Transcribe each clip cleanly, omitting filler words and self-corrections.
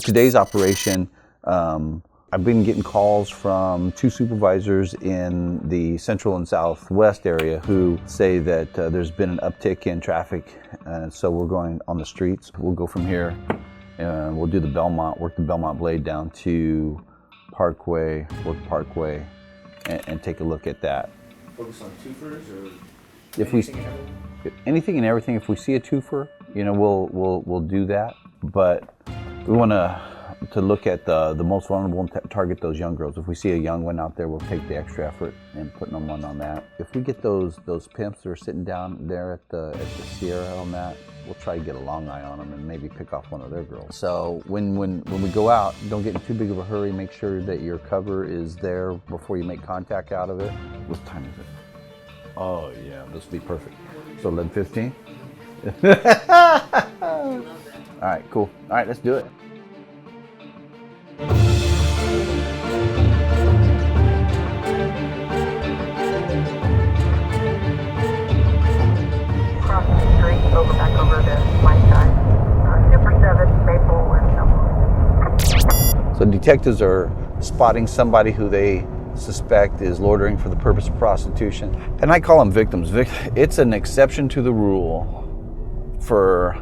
today's operation, I've been getting calls from 2 supervisors in the central and southwest area who say that there's been an uptick in traffic, and so we're going on the streets. We'll go from here and we'll do the Belmont, work the Belmont Blade down to Parkway, work Parkway, and take a look at that. Focus on twofers or anything and everything. If we see a twofer, we'll do that. But we want to look at the most vulnerable and target those young girls. If we see a young one out there, we'll take the extra effort and put them on that. If we get those pimps that are sitting down there at the Sierra on that, we'll try to get a long eye on them and maybe pick off one of their girls. So when we go out, don't get in too big of a hurry. Make sure that your cover is there before you make contact out of it. What time is it? Oh yeah, this will be perfect. So 11:15. All right, cool. All right, let's do it. Crossing the street, back over to my side. Super 7, Maple, and So detectives are spotting somebody who they suspect is loitering for the purpose of prostitution. And I call them victims. It's an exception to the rule for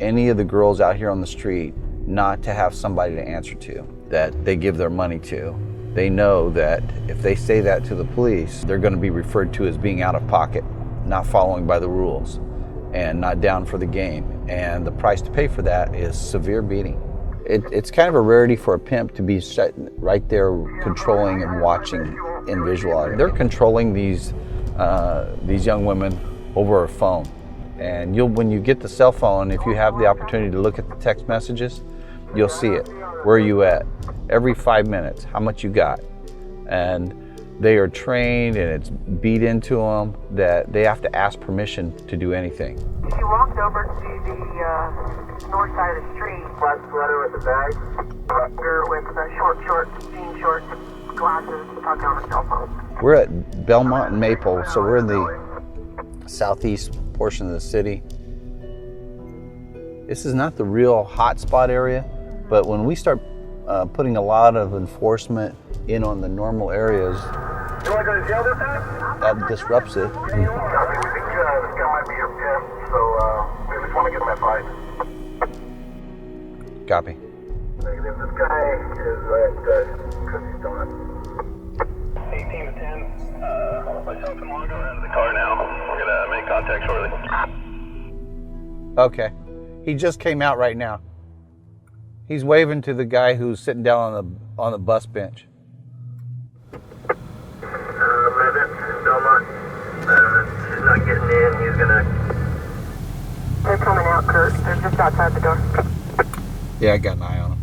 any of the girls out here on the street not to have somebody to answer to, that they give their money to. They know that if they say that to the police, they're going to be referred to as being out of pocket, not following by the rules, and not down for the game. And the price to pay for that is severe beating. It's kind of a rarity for a pimp to be right there controlling and watching in visual. They're controlling these young women over a phone. And when you get the cell phone, if you have the opportunity to look at the text messages, you'll see it. Where are you at? Every 5 minutes, how much you got? And they are trained, and it's beat into them that they have to ask permission to do anything. She walked over to the north side of the street. black sweater with a bag. Girl with short jean shorts, glasses, talking on her cell phone. We're at Belmont and Maple, so we're in the southeast portion of the city. This is not the real hotspot area, but when we start putting a lot of enforcement in on the normal areas, You want to go to jail this time? that disrupts it. Copy, we think this guy might be your pimp, so we just want to get him advice. Copy. Negative, this guy is at Cookie Donut. 18 to 10. Myself and Long going out of the car now. We're going to make contact shortly. Okay. He just came out right now. He's waving to the guy who's sitting down on the bus bench. 11, Belmont. She's not getting in. He's going to... They're coming out, Kurt. They're just outside the door. Yeah, I got an eye on him.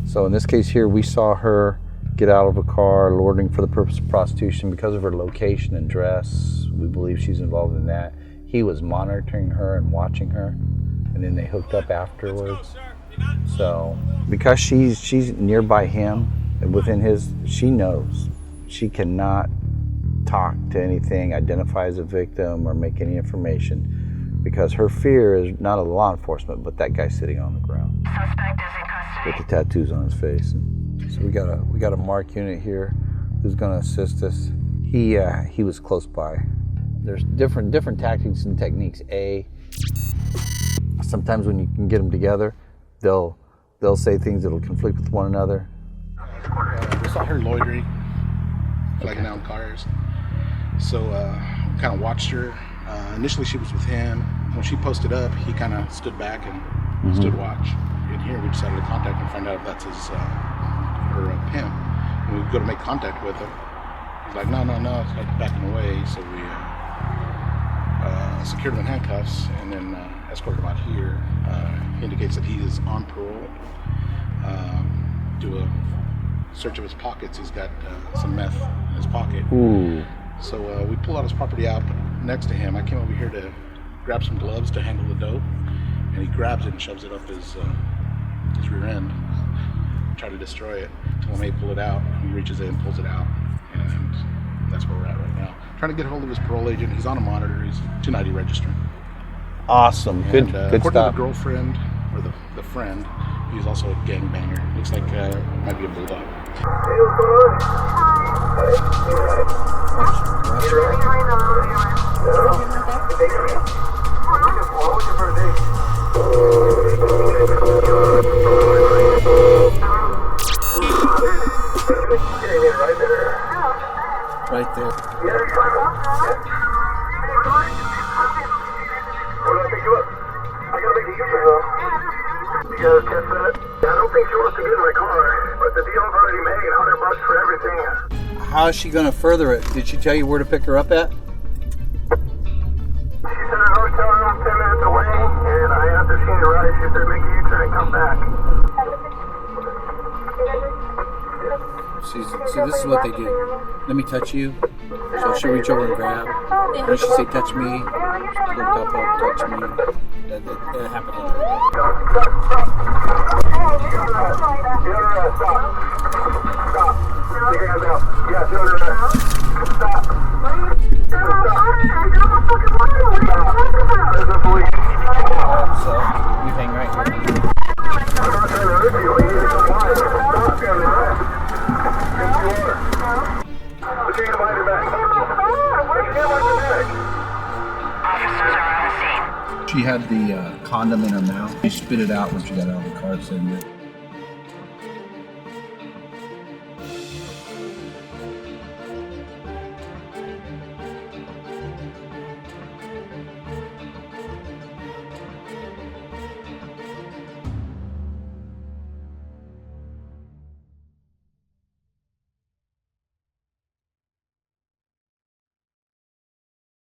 So in this case here, we saw her get out of a car, loitering for the purpose of prostitution because of her location and dress. We believe she's involved in that. He was monitoring her and watching her, and then they hooked up afterwards. So because she's nearby him and within his, she knows she cannot talk to anything, identify as a victim, or make any information, because her fear is not of law enforcement, but that guy sitting on the ground Suspect is in custody. with the tattoos on his face. And so we got a mark unit here who's going to assist us. He was close by. There's different tactics and techniques. Sometimes when you can get them together, they'll say things that'll conflict with one another. We saw her loitering, flagging down cars. So we kind of watched her. Initially she was with him. When she posted up, he kind of stood back and stood watch. And here we decided to contact and find out if that's her pimp. And we go to make contact with her. He's like, no, it's like backing away. So we secured him in handcuffs and then escorted him out here. He indicates that he is on parole. Do a search of his pockets. He's got some meth in his pocket. Ooh. So we pull out his property out, but next to him, I came over here to grab some gloves to handle the dope, and he grabs it and shoves it up his rear end, try to destroy it. So when they pull it out, he reaches in, pulls it out, and that's where we're at right now. Trying to get a hold of his parole agent. He's on a monitor. He's 290 registering. Awesome. Good According stuff. to the girlfriend or the friend, He's also a gangbanger. Looks like might be a bulldog. Hey, what's going on? Right there. Because I don't think she wants to get in my car, but the deal's already made, $100 for everything. How is she going to further it? Did she tell you where to pick her up at? She said her hotel room 10 minutes away, and I asked if she needed a ride. She said make a U-turn and come back. See, this is what they do. Let me touch you. So she'll reach over and grab. Then she'll say, touch me. She'll lift up, touch me. That happens. Stop. Take your hands out. Yeah, do it. Stop. There's the police. So you hang right here. I'm not trying to hurt you. You need to comply. Stop, damn it. Yes, you are. Put your hand behind your back. Put your hand behind your back. Officers are on the scene. She had the condom in her mouth. She spit it out when she got out of the car, saying that